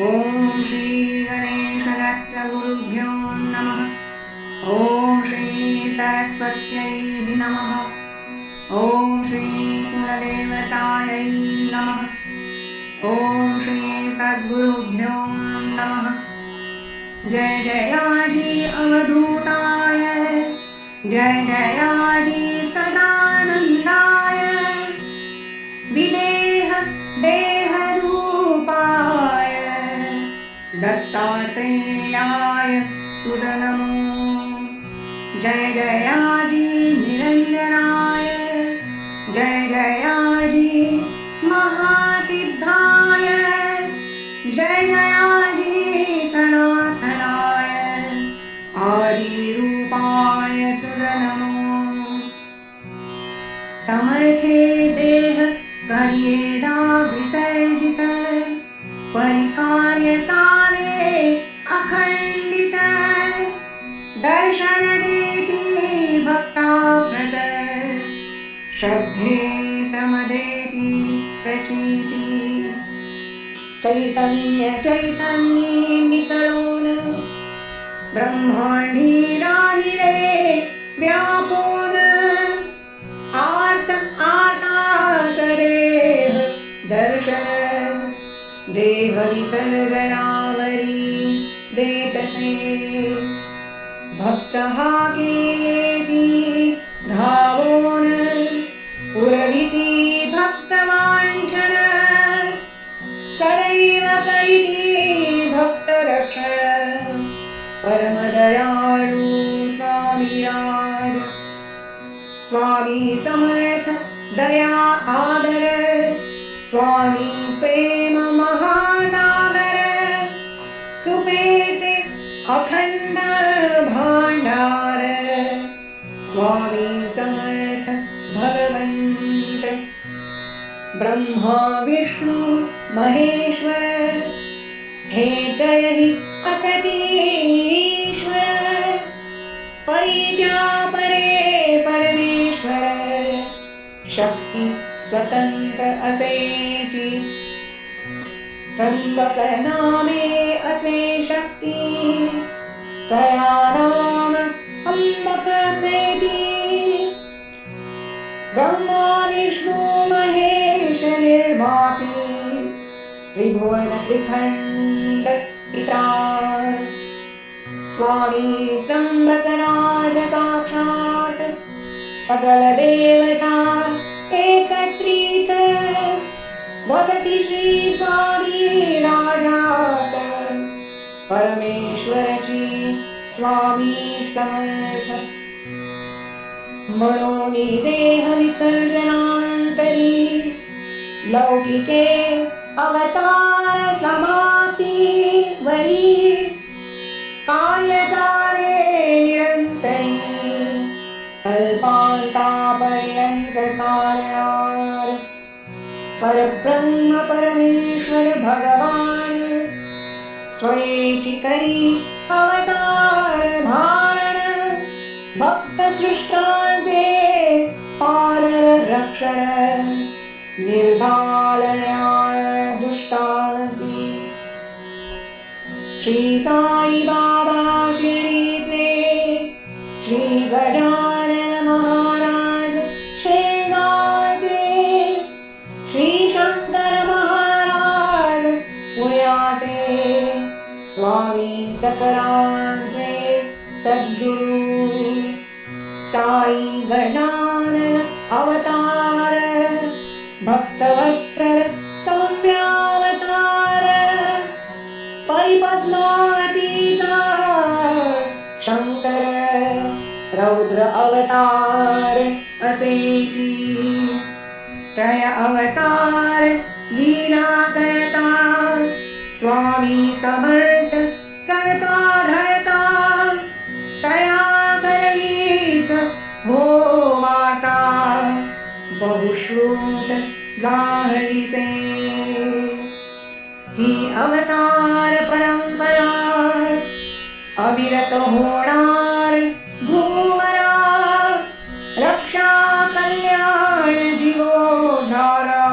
ओम श्री गणेशदत्त गुरुभ्यो नमः। ओम श्री सरस्वत्यै नमः। ओम श्री कुलदेवतायै नमः। ओम श्री सद्गुरुभ्यो नमः। जय जयाजी अवधूताय, जय जयाजी सदानंदाय, विदेह देह रूपाय, दत्तात्रेयाय तुझ नमो। जय जयाजी निरंजनाय, जय जयाजी महासिद्धाय, जय जयाजी सनातनाय, आदिरूपाय तुझ नमो। समर्थे देह करियेदा विसर्जित, परिकार्य काले अखंडित, दर्शन देती भक्ताप्रत, श्रद्धे समदेती प्रचीति। चैतन्य चैतन्ये मिसळून, ब्रह्मांडी राहिले व्यापून, आर्त आर्तास देह दर्शन, देह विसर्जनावरी देतसे। भक्त हाकेती धावोन, पुरविती भक्तवांछन, सदैव करीती भक्त रक्षण, परमदयाळू स्वामी राज। स्वामी समर्थ दया आदर, स्वामी प्रेम महासागर, कृपेचे अखंड भांडार, स्वामी समर्थ भगवंत। ब्रह्मा विष्णु महेश्वर, हे जय हि असती ईश्वर, परित्या परे परमेश्वर, शक्ती स्वतंत्र असेची, त्र्यंबक नामे असे शक्ती, तया नाम अंबक असेती। ब्रह्मा विष्णु महेश निर्माती, त्रिभुवन त्रिखंड पिता, स्वामी त्र्यंबकराज साक्षात, सकल देवता एकत्रित, वसति श्री स्वामी राजात, परमेश्वरची स्वामी समर्थ। मनोनी देह विसर्जनांतरी, लौकिके अवतार समाप्ती वरी, कार्य चाले निरंतरी, कल्पांतापर्यंत चालणार। परब्रह्म परमेश्वर भगवान, स्वयेची करी अवतार धारण, भक्त सृष्टांचे पार रक्षण, निर्भाल न्याय दुष्टांसी। श्री साई बाबा शिर्डीचे, श्री गजानन महाराज शेगावचे, श्री शंकर महाराज पुण्याचे, स्वामी सकलांचे सद्गुरु, साई गजानन अवतार, भक्तवत्सल सौम्यावतार, परिपद्मावतीचा शंकर, रौद्र अवतार असेची। त्रय अवतार लीला करता, स्वामी समर्थ करता धरता, तया करवीच हो माता, बहुश्रुत गाहलीसे। ही अवतार परंपरा, अविरत होणार भूवरा, रक्षा कल्याण जीवोधारा,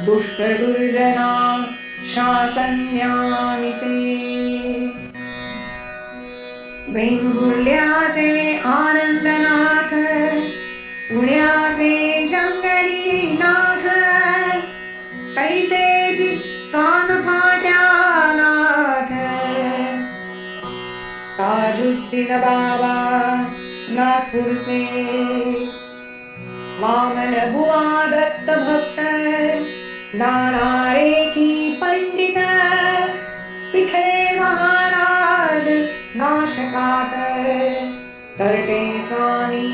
दुष्ट दुर्जना शासन्यामिसे वेंगुर्ल्याचे आनंदनाथ पुण्याचे जंगली नाथ तैसेची कानफाट्या नाथ ताजुद्दीन बाबा नागपूरचे वामन बुवा दत्त भक्त नाना रेखी पंडित पिठले महाराज नाशकात तरटे स्वामी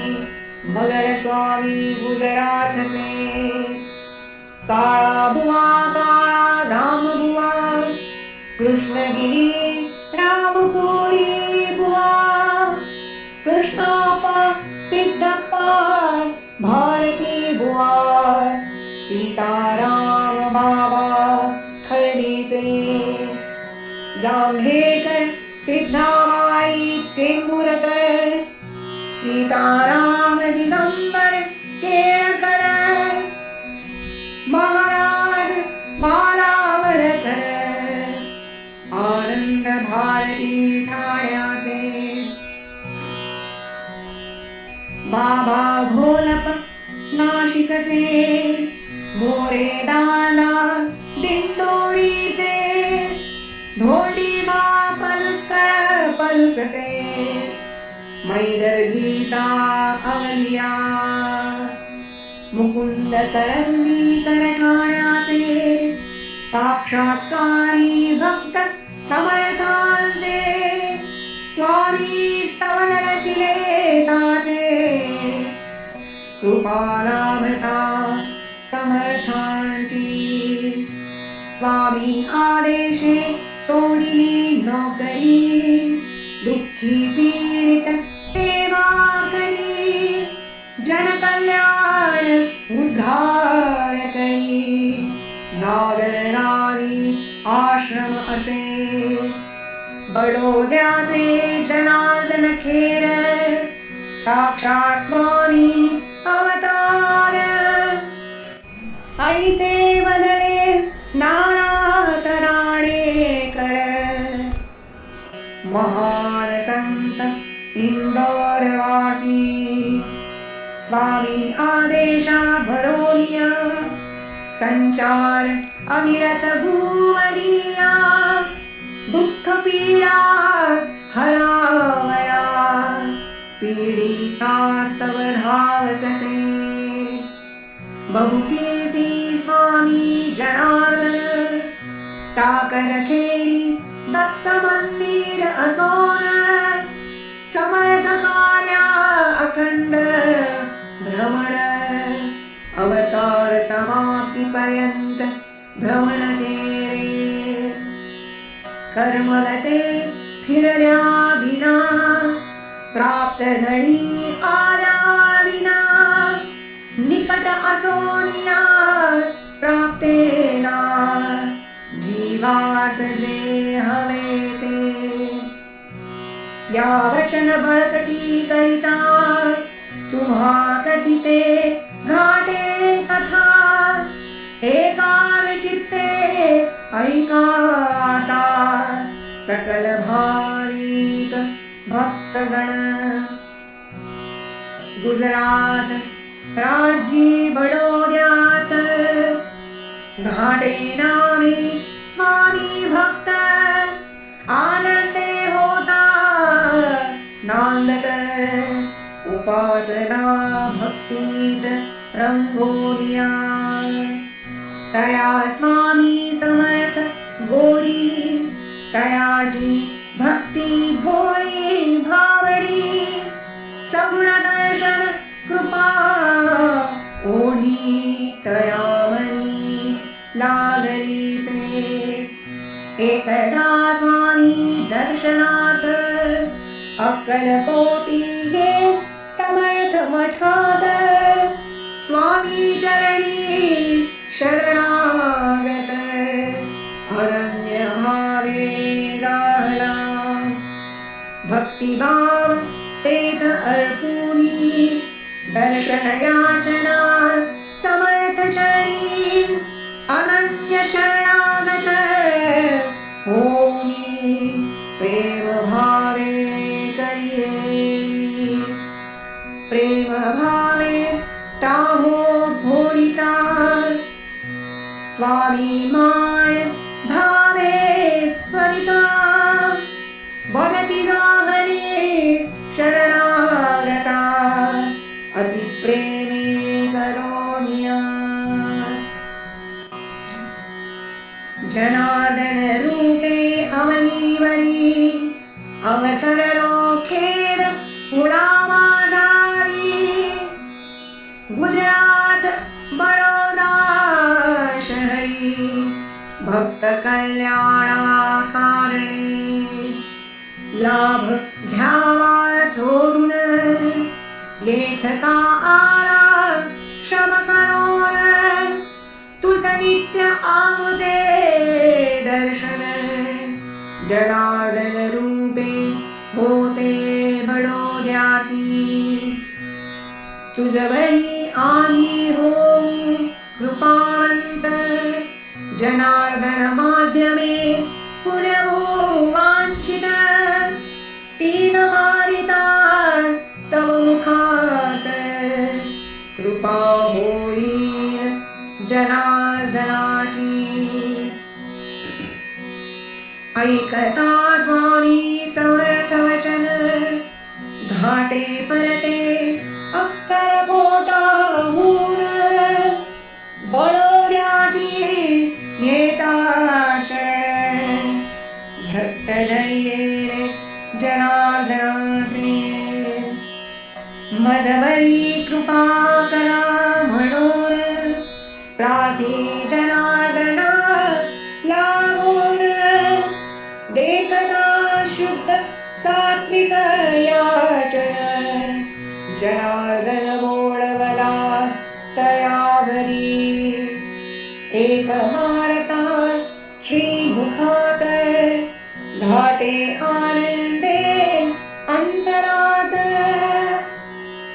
मगर स्वामी गुजरातचे काळा बुवा काळा राम बुवा कृष्णगिरी रामपुरी बुवा कृष्णाप्पा सिद्धप्पा भारती बुवा सीताराम बाबा खर्डीचे जांभेकर सिद्धाबाई टेंभुरकर सीताराम दिगंबर केळकर महाराज मालावरकर आनंद भारती ठाण्याचे बाबा घोलप नाशिकचे मोरे दादा दिंडोरीचे धोंडीबा पलुसकर पलुसचे मैदर गीता अवलिया मुकुंद करंदीकर ठाण्याचे साक्षात्कारी भक्त समर्थांचे स्वामी स्तवन रचिले साचे कृपालाभता समर्थांची स्वामी आदेशे सोडिली नोकरी दुःखी पीडित सेवा करी जनकल्याण उद्धार करी नागराणी आश्रम असे बडोद्याचे जनार्दन खेर साक्षात स्वामी अवतार ऐसे वदले नानाथ राणेकर महान संत इंदोरवासी स्वामी आदेशा भरोलिया संचार अविरत भूवलिया दुःख पीडा हरावया पीडितास्तव धावतसे बहुकीर्ती स्वामी जनार्दन टाकर खेळी दत्त मंदिर असोन समर्थ कार्या अखंड भ्रमण अवतार समाप्ती पर्यंत भ्रमण केले कर्मगते फिरल्या विना प्राप्त घडी आल्या विना निकट असोनिया प्राप्तेना जीवास जे हवे ते या वचन बळकटी करिता तुम्हा कथिते घाटे कथा एकाल चित्ते ऐका आता सकल भाविक भक्तगण गुजरात राज्ये बडोद्यात घाटे नामे स्वामी भक्त आनंदे होता नांदत उपासना भक्तीत रंगोलिया तया स्वामी समर्थ गोडी तयाची भक्ती भोळी भावडी सगुण दर्शन कृपा ओढी तयामनी लागली से एकदा स्वामी दर्शनात अक्कलकोटी गे समर्थ मठात स्वामी चरणी शरणागत अनन्य भावे झाला भक्तिभाव तेथ अर्पुनी दर्शन याचना समर्थ चरणी अनन्य शरणागत माय धावे त्वरिता वदति जागरे शरणागता अति प्रेमे करोमि जनार्दन रूपे अवनीवरी अवसररोखेर उडामाजारी गुजरात बडोदा शहरी भक्त कल्याणाकारणे लाभ घ्यावा सोडून लेखका आला श्रम करोन तुझ नित्य आमुदे दर्शन जनार्दन रूपे होते बडोद्यासी तुझवरी आम्ही हो कृपावंत जनार्दन माध्यमे पुरवो वांछित तीन मारिता तव मुखात कृपा होई जनार्दनाची ऐकता स्वामी समर्थ वचन घाटे परते अक्कर पोटा मूळ बडोद्यासी येता शरण भक्त धैर्ये जनार्दनाची मजवरी कृपा करा म्हणून प्रार्थी जनार्दना लागून देखता शुद्ध सात्विक याचन जनार्दन बोळवला तयावरी एक मारता श्रीमुखात घाटे आनंदे अंतरात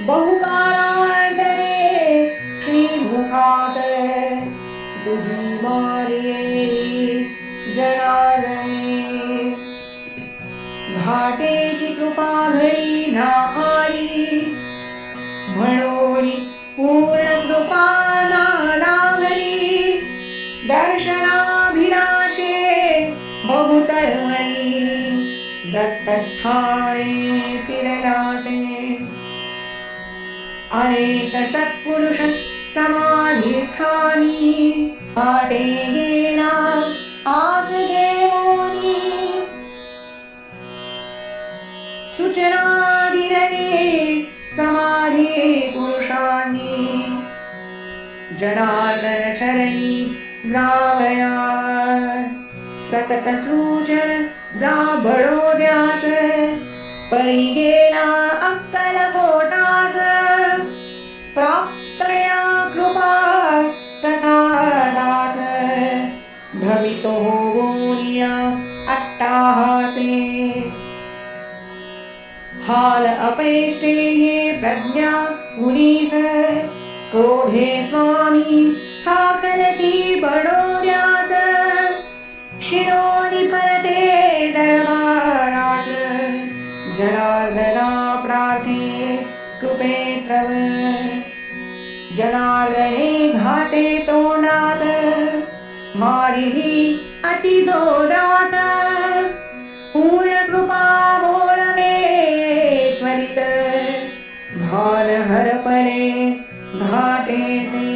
बहुकारांतरे श्रीमुखात तुझी मारिये जनार्दने घाटेची कृपा घरी ना आली म्हणून पूर्ण कृपा ना लाभली दर्शनाभिलाषे बहुतळमळी दत्तस्थाने फिरलासे अनेक सत्पुरुष समाधिस्थानी घाटे गेला आस देवोनी सूचना दिली समाधी पुरुषांनी जनार्दन चरणी जावया सतत सूचन जा बडोद्यास परी गेला अक्कलकोटास प्राप्तया कृपा प्रसादास भवितो बोलिया अट्टाहासे हाल अपेष्टे ये प्रज्ञा मुनीस क्रोधे स्वामी हाकलती बडोद्यास शिरोनी परते दरबारास जनार्दना प्रार्थे कृपे श्रवण जनार्दने घाटे तोंडात मारिली अति जोरात पूर्ण कृपा बोलवे त्वरित भान हरपले घाटेचे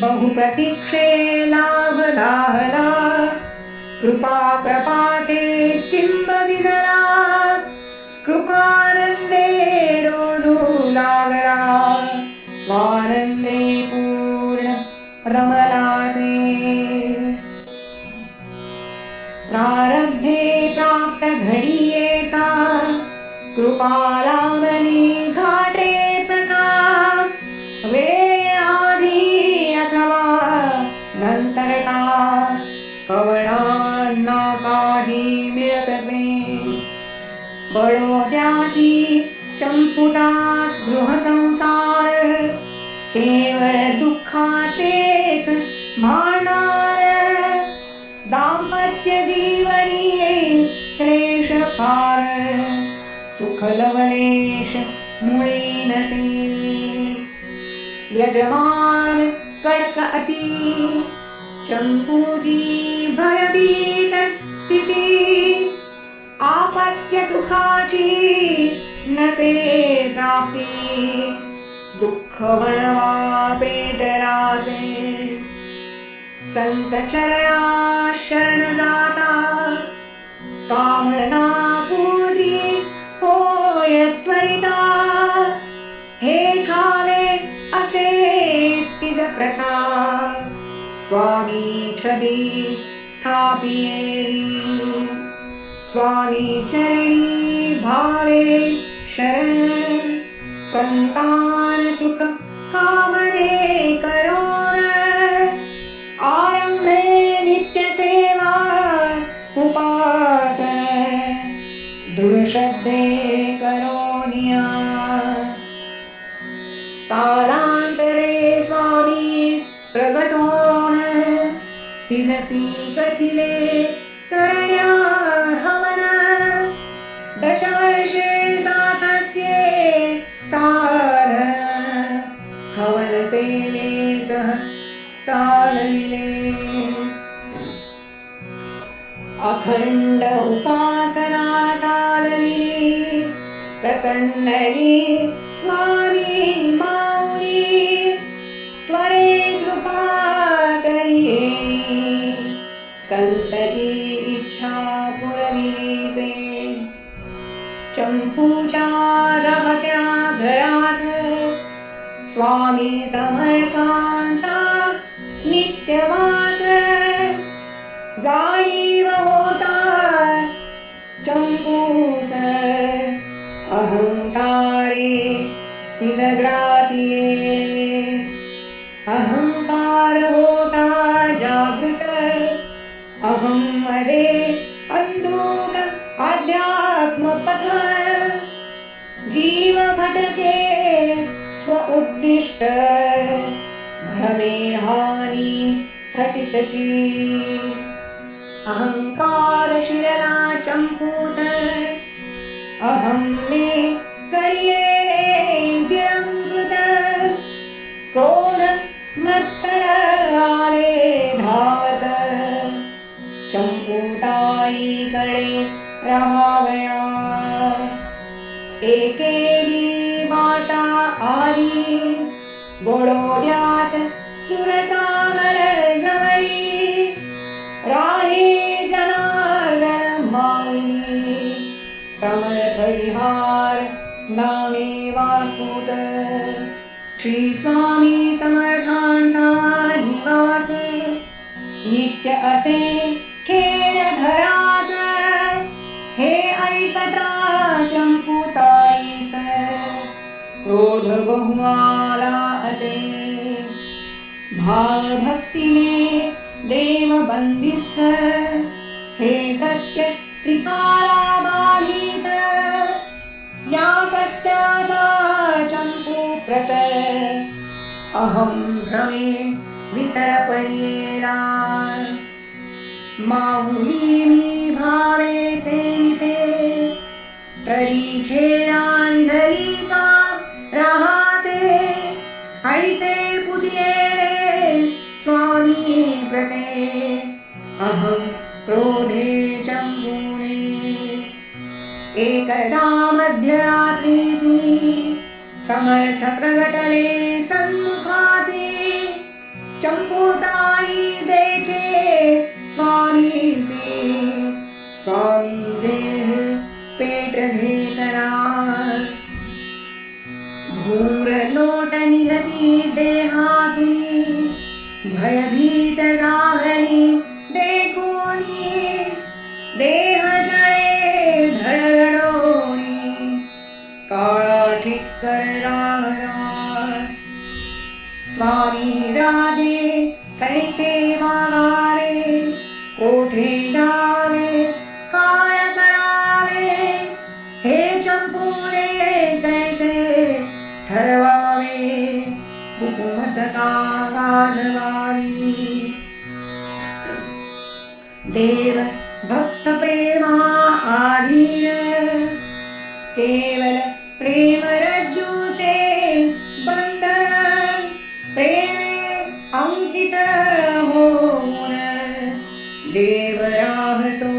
बहुप्रतीक्षे लाभ दाहला कृपा प्रपाते चिंब विजला कृपानंदे डोलू लागला स्वानंदे पूर्ण रमलासे प्रारब्धे प्राप्त घडी येता कृपालावनी घाटे प्रकार वे आधी अथवा नंतरता कवळांना काही मिळतसे बडोद्यासी चंपुचा गृह संसार केवळ दुःखाचेच भांडार दाम्पत्य जीवनी क्लेश फार सुख लवलेश मुळी नसे यजमान कडक अति चंपूजी भयभीत स्थिती आपत्य सुखाची नसे प्राप्ती दुःख वळवा पेटराजे संत चरणा शरण जाता कामना पूर्ती होय त्वरिता हे ठाणे असे तिज प्रताप स्वामी छदी स्थापियेली स्वामी चरणी भावे शरण संतान सुख कामने करोन आरंभे नित्य सेवा उपासन दुर्श्रद्धे करोनिया कालांतरे स्वामी प्रगटोन तिलसी कथिले करण्या हवन दशवर्षे सातत्ये साधन हवन सेवे सह चालविले अखंड उपासना चालविली प्रसन्नली स्वामी माऊली त्वरे कृपा करिये संतती इच्छा पुरविसे चंपूच्या रहत्या घरास स्वामी समर्थांचा नित्यवास जाणीव होता चंपूस अहंकारे तिजग्रासिये अहंकार होता जागृत अहं मदे अंधूक अध्यात्म पथ जीव भटके स्व उद्दिष्ट भ्रमे हानी फटितची अहंकार शिरला चंपूत अहं मे करिये व्यंकृत क्रोध मत्सर आले धावत चंपूताईकडे राहावया एकेली वाटा आली गोडोड्यात सुरसागर जवळी राहे जनार्दन माऊली समर्थ विहार नामे वास्तुत श्री स्वामी समर्थांचा निवास नित्य असे खेळ धरास हे ऐकता चंपूताईस क्रोध बहुआला असे भाव भक्तीने देव बंदिस्थ हे सत्य त्रिकाला बाधित या सत्याचा चंपू प्रत अहं भ्रमे विसरपडियेला माऊली मी भावे सेविते तरी खेळांधरी का राहते ऐसे पुसिये स्वामी प्रते अहं क्रोधे चंपूने एकदा मध्यरात्रीसी समर्थ प्रगटले सन्मुखासी चंपूताई देखे स्वामीसी स्वामी देह पेट घेतला घूर लोट निघती देहातुनी भयभीत झाली देखोनी देह जळे धडधडोनी काळा ठिक्कर लागला स्वामी राजे कैसे वागावे कोठे जावे काय करावे हे चंपूने कैसे ठरवावे हुकुमत का गाजवावी देव भक्त प्रेमा आधीन केवल प्रेम रज्जूचे बंधन प्रेमे अंकित देव राहतो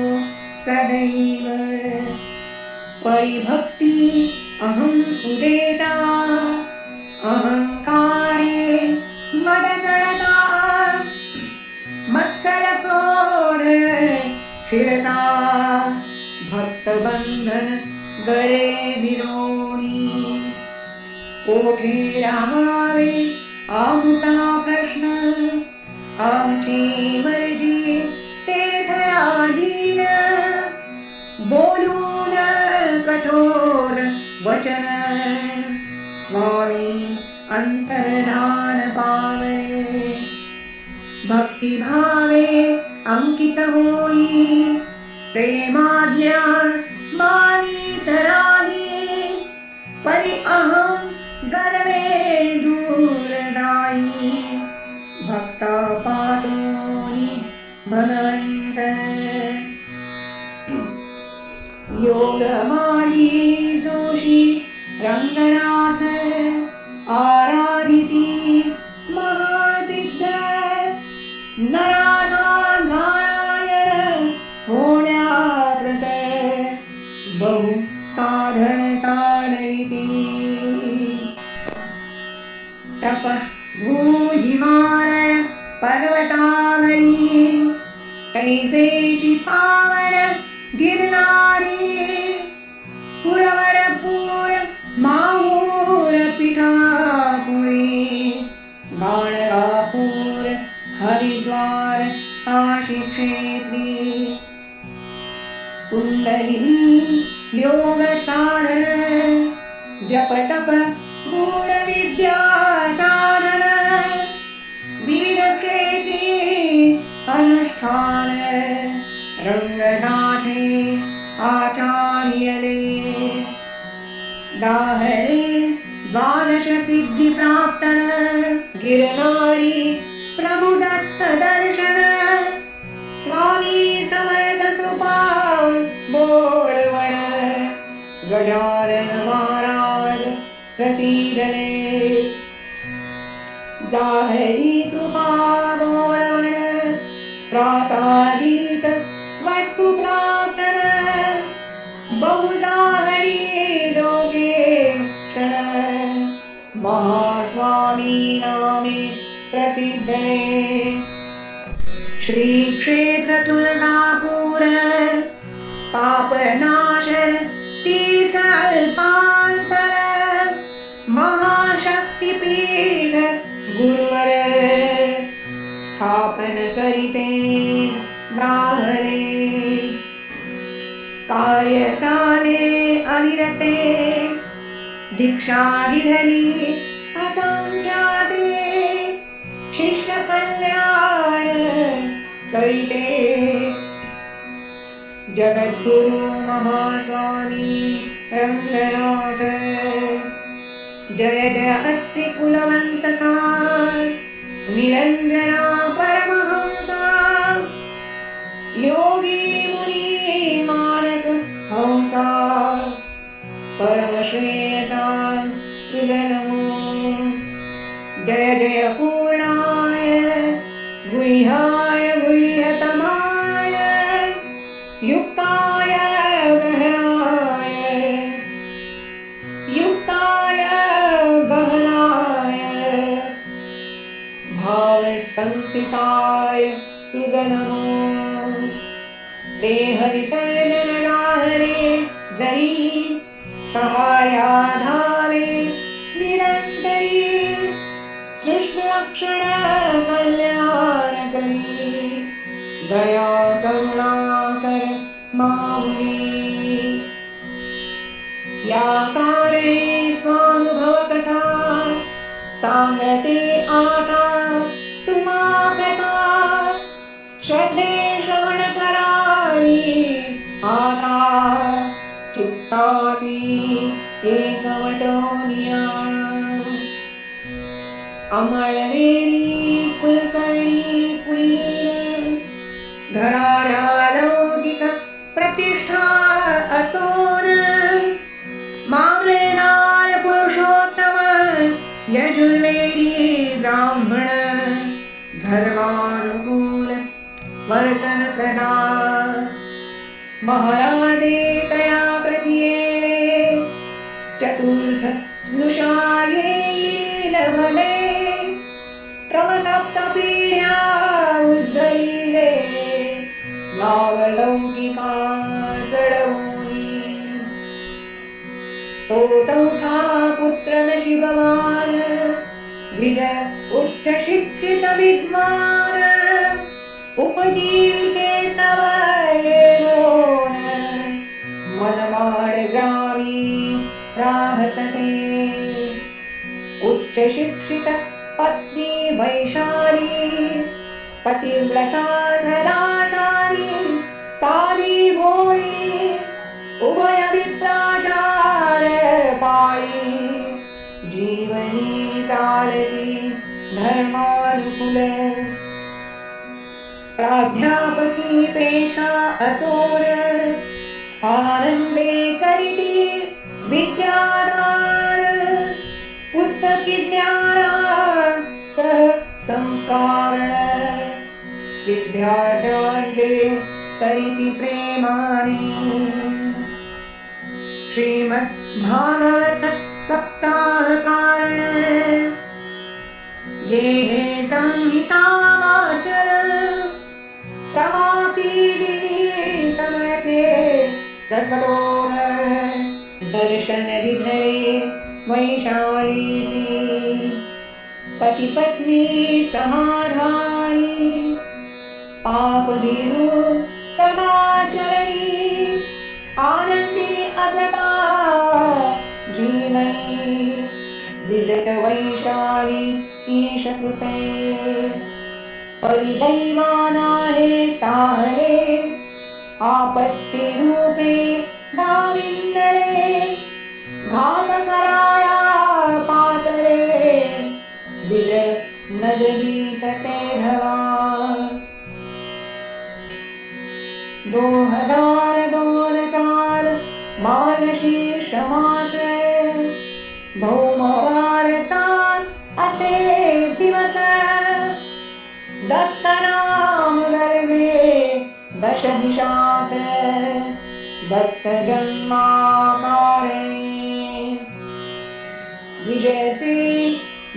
सदैव परिभक्ती अहं उदेता अहंकारे मद चढता मत्सर क्रोध शिरता भक्तबंधन गळे विरोणी कोठे राहावे आमचा प्रश्न आमची मर्जी तेथराधीन बोलून कठोर वचन स्वामी अंतर्धान पावे भक्तिभावे अंकित होई प्रेमाज्ञा मानित राही परि अहं गर्वे दूर जाई भक्तापासूनी भगवंत योगमायी जोशी रंगनाथ आराधिती महासिद्ध नराचा नारायण होण्याप्रत बहु साधन चालविती तप भूहिमालय पर्वतावरी कैसेची पावन गिरनारी पुरवरपूर माहूर पिठापुरी गाणगापूर हरिद्वार काशी क्षेत्री कुंडलिनी योग साधन जप तप गूढ विद्या साधन विविध क्षेत्री अनुष्ठान रंगनाथे आचार्यले जाहरे द्वादश सिद्धि प्राप्तन गिरनारी प्रभु दत्त दर्शन स्वामी समर्थ कृपा बोलवण गजानन महाराज प्रसीदले जाहरी कृपा बोलवण प्रासादिक वस्तु प्राप्तन बहुजाहरी लोके क्षण महास्वामी नामे प्रसिद्धे श्री क्षेत्र तुलजापुर पापनाशन तीर्थ अल्पांतर महाशक्तिपीठ गुरुवर स्थापन करिते जाहरे कार्य चाले अविरते दीक्षा विधली असंख्याते शिष्य कल्याण करिते जगद्गुरु महास्वामी रंगनाथ जय जय अत्रि कुलवंत सार निरंजना परमहंसा योगी मुनि मानस हंसा परम श्रेयसा तुझ नमो जय जय पूर्णाय गुह्याय गुह्यतमाय युक्ताय गहनाय युक्ताय गहनाय भाव संस्थिताय तुझ नमो देह विसर्जन जाहरे जरी सहायाधारे निरंतरी सृष्टिरक्षण कल्याण करी दया करुणाकर माऊली या कारणे स्वानुभव कथा सांगते आता तुम्हा प्रथा श्रद्धे श्रवण करारी आता चित्तासी एकवटोनिया अमळनेरी कुलकर्णी कुलीन घराला लौकिक प्रतिष्ठा असोन मामलेनाल पुरुषोत्तम यजुर्वेदी ब्राह्मण धर्मानुकूल वर्तन सदा महाराजे तया प्रतीये चतुर्थ स्नुषाये भले तव सप्तपीड्या उद्धरिले नावलौकिका जडवूनि तो चौथा पुत्र शिववान द्विज उच्च शिक्षित विद्वान उपजीविके स्तव मनमाड ग्रामी राहतसे उच्च शिक्षित पत्नी वैशाली पतिव्रता सदाचारी सारी भोळी उभय वित्राचार पाळी जीवनी चालती धर्मानुकूल प्राध्यापकी पेशा असोर आनंदे करिती विद्यादान पुस्तकी ज्ञाना सह संस्कार विद्यार्थ्यांचे करिती प्रेमाने श्रीमद् भागवत सप्ताह कारण गेहे संहिता वाचन समापीडिनी समर्थे प्रकटोन दर्शन विधळे वैशालीसी पति पत्नी समाधानी पाप विरु सदाचरणी आनंदी असता जीवनी विजत वैशाली ईश कृपे परिदैवाना हे साहरे आपत्ती रूपे दाविंदरे घात कराया पातळे विजय नजदीक ते धवा 2002 साल मार्गशीर्ष मास भौमवारचा असे दिवस दत्तनाम गर्वे दश दिशात दत्त जन्माकारे विजयचे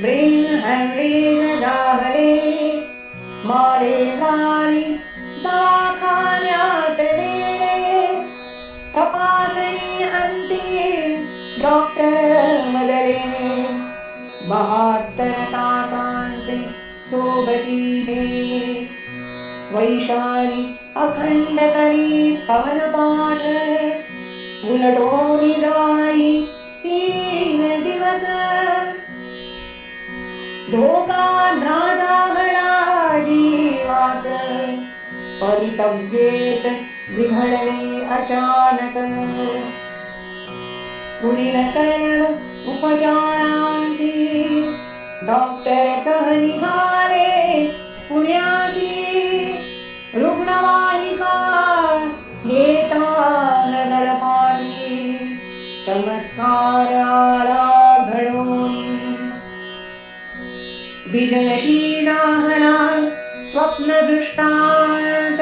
ब्रेन हॅमरेज झाले मालेदारी दवाखान्यात नेले तपासणी अंती डॉक्टर मदले 72 तासांचे सोबतीने वैशाली अखंड करी स्तवन पाठ उलटोनी जाई 3 दिवस धोका नादागला जीवास परितव्येत विघडले अचानक पुढील सर्व उपचारांची डॉक्टर सह निघाले पुण्यासी रुग्णवाहिका येता नगरपाशी चमत्कार आला घडून विजयशी झाला स्वप्न दृष्टांत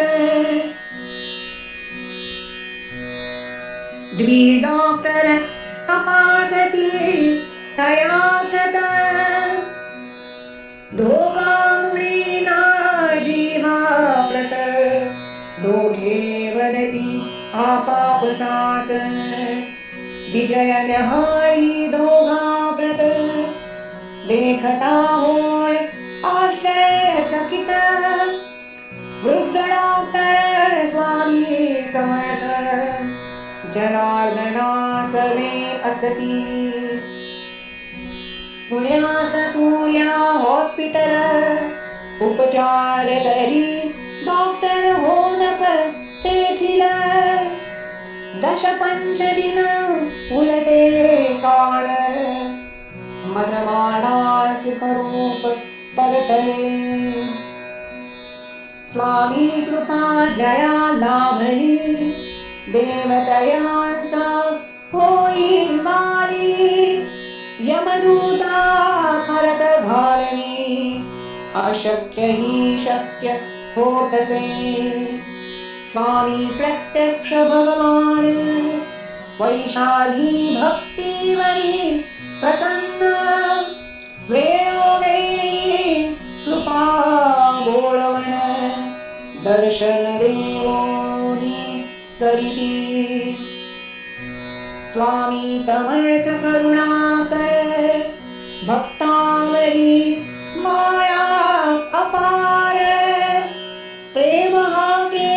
द्वि डॉक्टर तपासती तयातत धोकामुळे ना जीवाप्रत दोघे वदती आपापसात विजय न्याहारी दोघाप्रत देखता होय आश्चर्यचकित वृद्ध डॉक्टर स्वामी समर्थ जनार्दना सर्वे असती पुण्यास सूर्या हॉस्पिटल उपचार करी डॉक्टर होनप तेथील 15 दिन उलटे काळ मनमाडा सुखरूप परतले स्वामी कृपा जया लाभली देवतयांचा होईल वाली यमदूता करत घालणी अशक्य ही शक्य होतसे स्वामी प्रत्यक्ष भगवान वैशाली भक्तिवरी प्रसन्न वेणोवेणी कृपा बोलवण दर्शन देवोनी करीती स्वामी समर्थ करुणाकर भक्तावरी माया अपार प्रेम हाके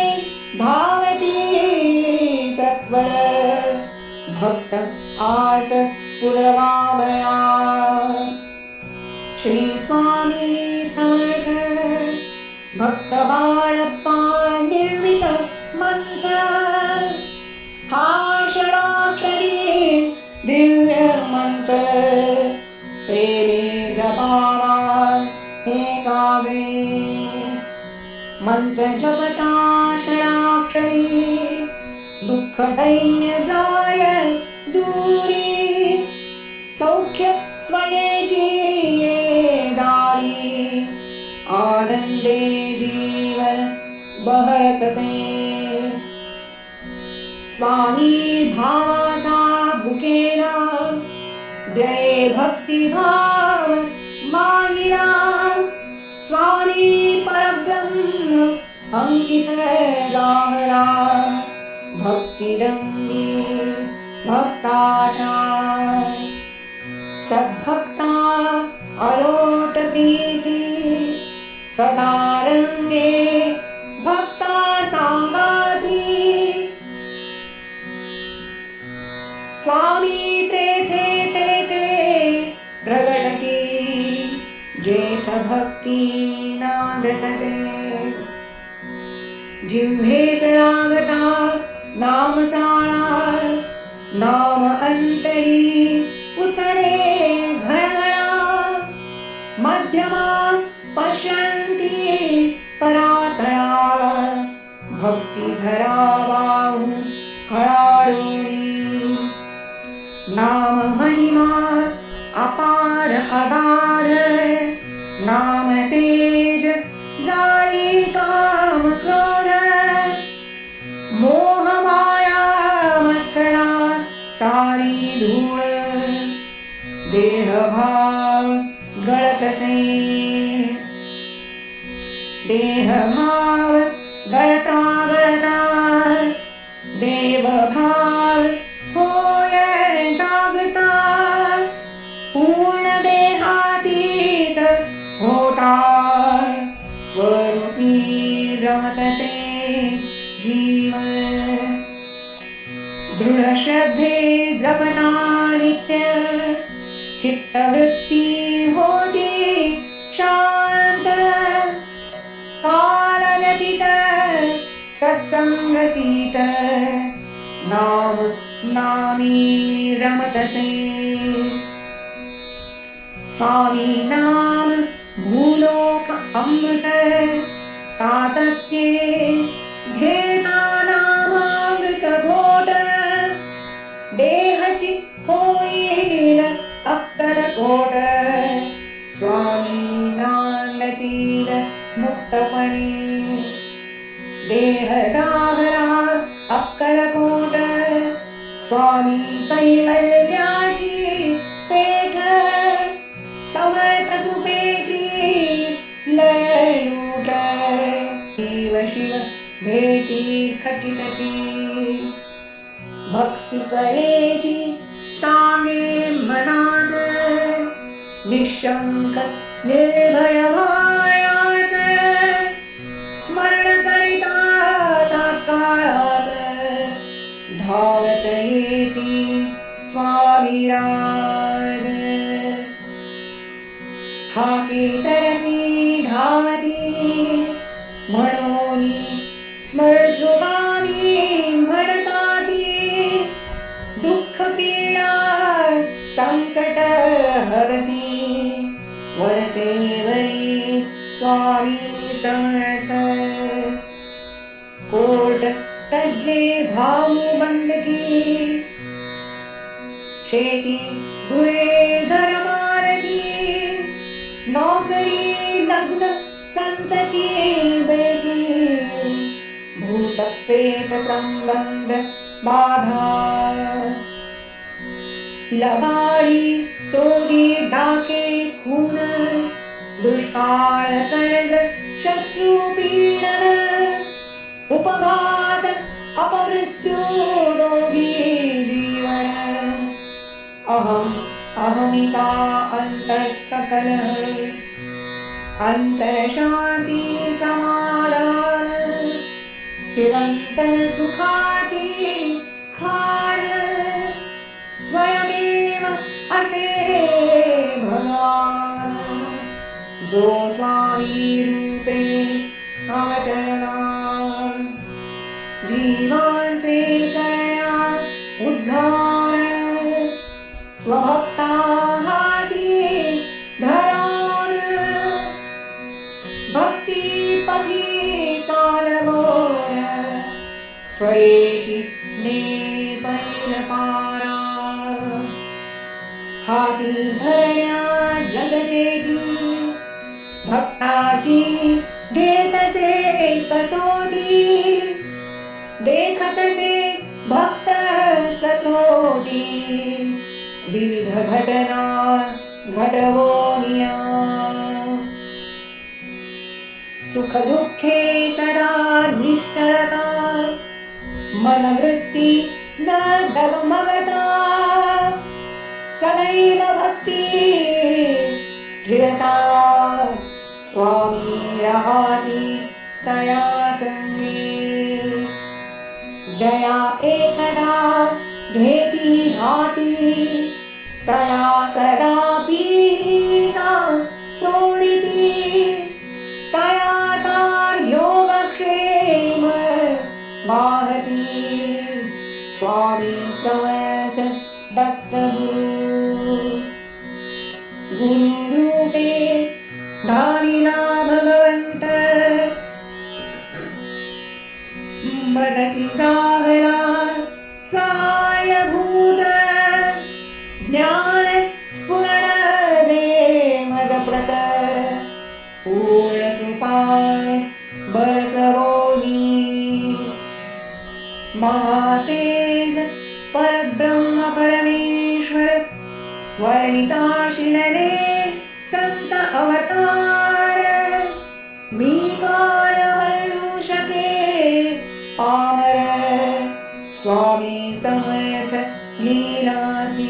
धावती सत्वर भक्त आर्त पुरवामया श्री स्वामी समर्थ भक्त बाळप्पा निर्मित मंत्र हा षडाक्षरी दिव्य मंत्र प्रेमी जपावा हे कावे मंत्र जपता षडाक्षरी दुःख दैन्य जाय दूरी सौख्य स्वयेची ये दारी आनंदे जीवन बहरतसे स्वामी भावाचा भुकेला जय भक्ती भाव माहिरा स्वामी परब्रह्म अंकित जाहला भक्ती रंगी भक्ताचा सद्भक्ता अलोट प्रीती सदा रंगे भक्ता सांगाती स्वामी तेथे तेथे प्रगटती जेथ भक्ती नांदतसे जिव्हेस लागता नाम चाळा नाम अंतरी उतरे घळघळा मध्यमा पश्यन्ती परातळा भक्ती झरावाहू खळाळूनी नाम महिमा अपार अगाध नाम तेज जाळी काम क्रोध मोह माया मत्सरा तारी धूळ देह भाव गळतसे देह भाव गळता गळता देव भाव होय जागता पूर्ण देहातीत होता स्वरूपी रमतसे जीव दृढ श्रद्धे जपता नित्य चित्तवृत्ती होती शांत काल व्यतीत सत्संगतीत नाम नामी रमतसे स्वामी नाम भूलोक अमृत सातत्ये घेता नामामृत घोट देहची होईल अक्कलकोट स्वामी नांदतील मुक्तपणे देह दाहरा अक्कलकोट स्वामी कैवल्याची पेठ समर्थ कृपेची लूट शिव शिव भेटी खचितची भक्ती सयेची सांगे मनास निशंक निर्भय भायास स्मरण करिता तात्काळास धावत येती स्वामी राज हाके सरसी धावती म्हणोनी स्मृतृगानी म्हणताती दुःख पीडा संकट हरती वरचे वरी स्वामी समर्थ कोट तज्जे भाऊ बंदकी शेती गुरे घर मारती नौकरी लग्न संतती बेटी भू भूतप्रेत संबंध बाधा लबाडी चोरी डाके खून दुष्काळ कर्ज शत्रु पीडन उपघात अपमृत्यू रोगी जीवन अहमिता अंतस्तकलह अंतरशांती समाधान चिरंतन सुखाची खाण स्वयमेव असे भगवान जो स्वामी रूपे अवतरला जीवांचे करया उद्धार स्वभक्ता हाती धरान भक्ती पथी चालवोन स्वयेची ने पैल पारा हाती धरया जगदेवी भक्ताची घेतसे कसोटी देखतसे भक्त सचोटी विविध घटना घडवोनिया सुख दुःखे सदा निष्ठता मनवृत्ती न डगमगता सदैव भक्ती स्थिरता स्वामी राहाती तया संगे जया एकदा घेती हाती तया कदापि न सोडिती तयाचा योगक्षेम वाहती स्वामी समर्थ दत्तगुरु गुरुरूपे धारिला भगवंत मजसी जागला सहायभूत ज्ञान स्फुरण दे मज प्रकर पूर्ण कृपाय बसवोनी महातेज परब्रह्म परमेश्वर वर्णिता शिनले संत अवतार मी काय वर्णू शके पामर स्वामी समर्थ लीलासी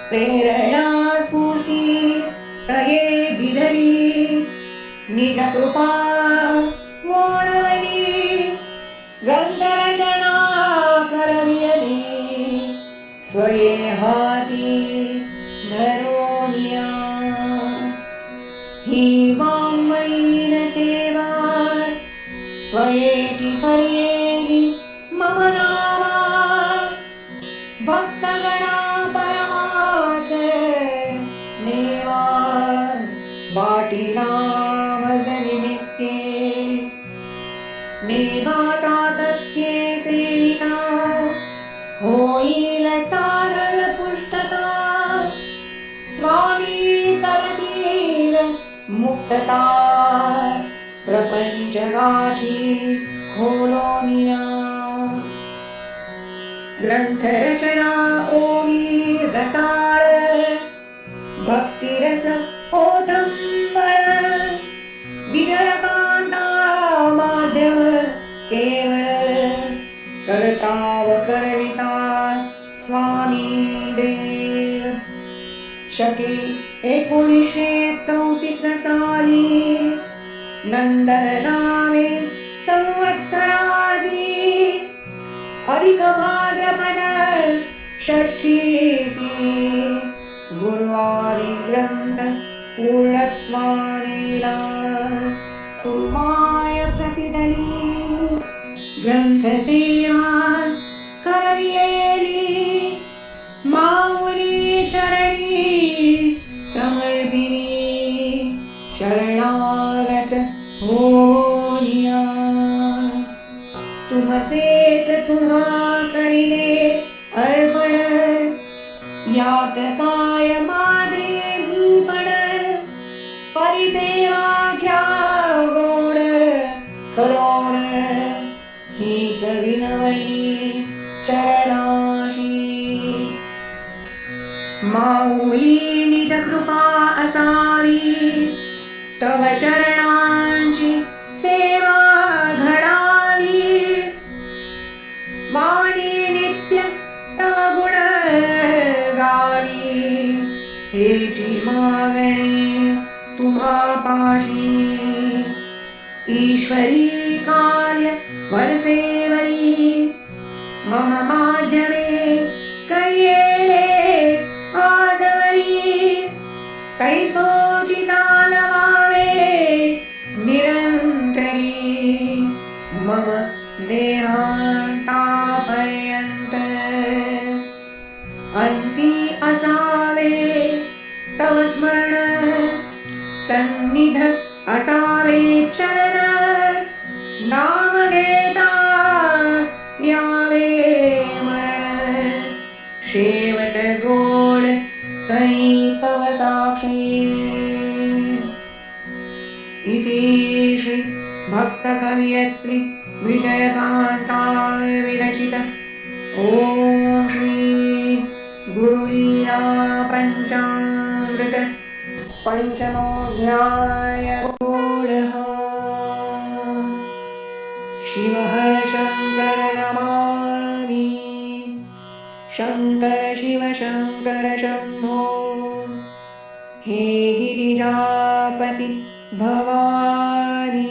प्रेरणा स्फूर्ती तये दिधरी निज कृपा वोणवली ग्रंथरचना करवियली स्वये हाती धरोनिया ही वाङ्मयीन सेवा स्वयेति पर्येहि मम नामा भक्तगणा परमार्थ नेवा वाटिला भज निमित्ते नेवा सातत्ये सेविता होईल साधल पुष्टता स्वामी करतील मुक्तता प्रपंच गाठी खोलोनिया ग्रंथ रचना ओमी रसाळ भक्तिरस ओदंबर विजयकांता माध्यम केवळ करताव करविता स्वामी देव शके 1934 साली नंदन नामे संवत्सराजी अधिक भाद्रपद षष्ठीसी गुरुवारी ग्रंथ पूर्णत्वानेला तुमाय प्रसिद्धली ग्रंथ सेवा करवियेली माऊली चरणी समर्पिणी शरणागत होनिया तुमचेच पुन्हा करिले अर्पण यात काय माझे भूपण परिसेवा घ्या गोड करो हीच विनवई चरणाशी माऊली निज कृपा असावी तव चरणांची सेवा घडावी वाणी नित्य तव गुण गावी हेची मागणी तुम्हा पाशी ईश्वरी कार्य वरसेवरी मम माध्यमे करिये आजवरी कैसोची चालवावे निरंतरी मम देहांतापर्यंत अंती असावे तव स्मरण सन्निध असावे चरण नाम घेता यावे मरण शेवट गोड करी तव साक्षी इति श्री भक्त कवयित्री विजयकांता विरचित ओम श्री गुरुलीला पंचामृत पंचमोऽध्याय शिवः शङ्कर नमामि शङ्कर शिव शङ्कर शम्भो हे गिरिजापति भवानी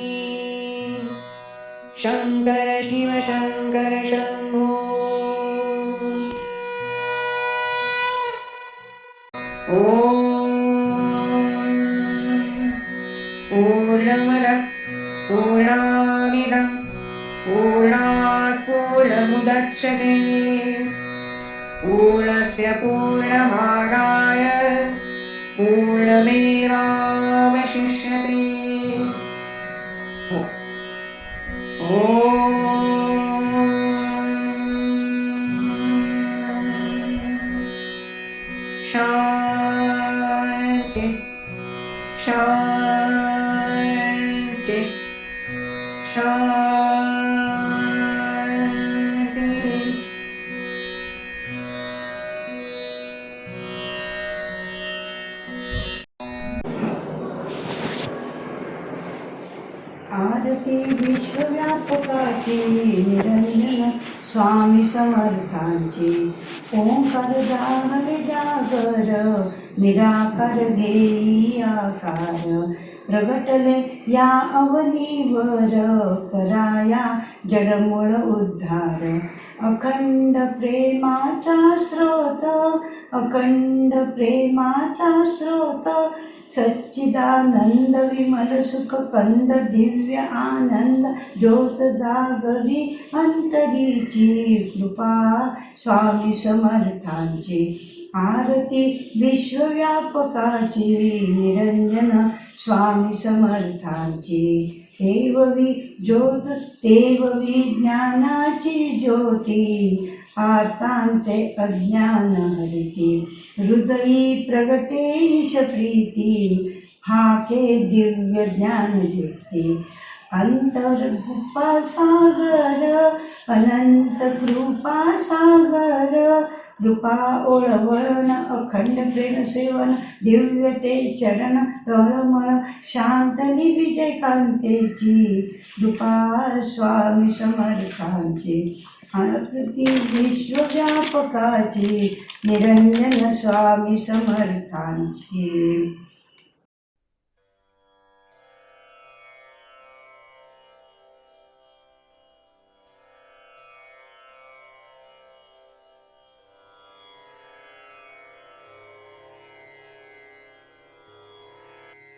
शङ्कर शिव शङ्कर शम्भो ॐ पूर्णमदः पूर्णामिदं पूर्णात् पूर्णमुदच्यते पूर्णस्य पूर्णमादाय पूर्णमेवावशिष्यते शान्ति शान्ति शान्ति आरती विश्वव्यापकाची निरंजन स्वामी समर्थांची ओंकार जागर जागर निराकार घेई आकार प्रगटले या अवनीवर कराया जडमूळ उद्धार अखंड प्रेमाचा स्रोत अखंड प्रेमाचा स्रोत सच्चिदानंद विमल सुख कंद दिव्य आनंद ज्योत जागरी अंतरीची कृपा स्वामी समर्थांची आरती विश्वव्यापकाची निरंजन स्वामी समर्थांची देववी ज्योत देववी ज्ञानाची ज्योती आर्तांचे अज्ञान हरिती हृदयी प्रगटे ईश प्रीती हाके दिव्य ज्ञान ज्योती अंतर्गुप्पा सागर अनंत कृपा सागर कृपा ओळवळण अखंड प्रेम सेवन दिव्य ते चरण तळमळ शांतनी विजय कांतेची कृपा स्वामी समर्थांची आरती विश्वव्यापकाची निरंजन स्वामी समर्थांची